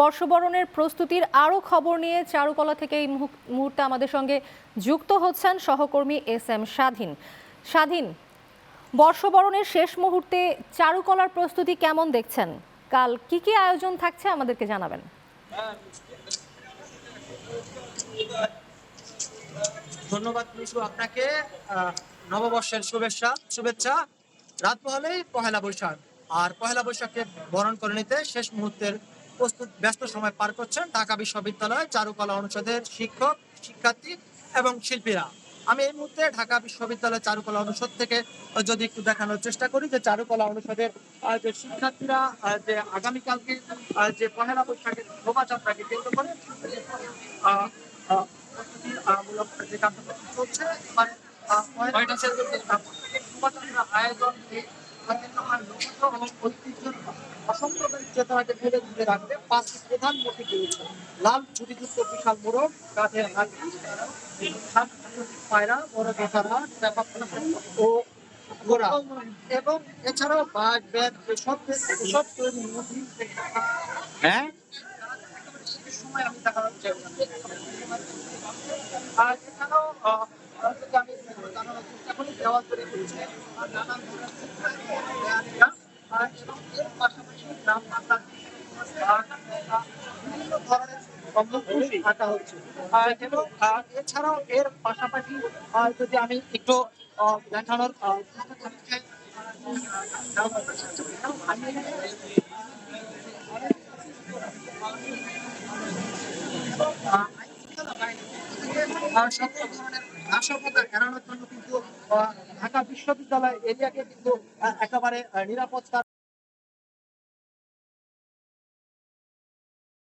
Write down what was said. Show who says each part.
Speaker 1: বর্ষবরণের প্রস্তুতির আরও খবর নিয়ে চারুকলা থেকে এই মুহূর্তে আমাদের সঙ্গে যুক্ত হচ্ছেন সহকর্মী SM স্বাধীন। স্বাধীন, বর্ষবরণের শেষ মুহূর্তে চারুকলার প্রস্তুতি কেমন দেখছেন? কাল কি কি আয়োজন থাকছে আমাদেরকে জানাবেন।
Speaker 2: ধন্যবাদ মিশু আপনাকে। নববর্ষের শুভেচ্ছা। রাত হলেই পহেলা বৈশাখ, আর পহেলা বৈশাখকে বরণ করে নিতে শেষ মুহূর্তের ব্যস্ত সময় পার করছেন ঢাকা বিশ্ববিদ্যালয় চারুকলা অনুষদের শিক্ষক, শিক্ষার্থী এবং শিল্পীরা। আমি এই মুহূর্তে ঢাকা বিশ্ববিদ্যালয় চারুকলা অনুষদ থেকে যদি একটু দেখানোর চেষ্টা করি যে চারুকলা অনুষদের যে শিক্ষার্থীরা যে আগামীকালকে যে পহেলা বৈশাখের শোভাযাত্রাকে কেন্দ্র করে যে কার্যক্রম চলছে, মানে আয়োজন অসম্প্রদায়িক চেতনাকে ধীরে ধীরে রাখতে পাঁচটি প্রধান মোটিভ রয়েছে। লাল ছুটিযুক্ত বিশাল মোড়ক, কাঠের হাতি, পায়রা, বড় দোকানা ও ঘোড়া, এবং এছাড়াও বাঘ, ব্যাগ এসব তৈরি মোটিভ সময় আমি দেখানোর চেষ্টা আর এছাড়াও যদি আমি জানানোর চেষ্টা করি দেওয়াল তৈরি করছে নানান এবং এর পাশাপাশি নাম বিভিন্ন ধরনের আঁকা হচ্ছে। এবং এছাড়াও এর পাশাপাশি যদি আমি একটু দেখানোর সকল ধরনের নাশকতা এড়ানোর জন্য কিন্তু ঢাকা বিশ্ববিদ্যালয় এরিয়াকে কিন্তু একেবারে নিরাপত্তা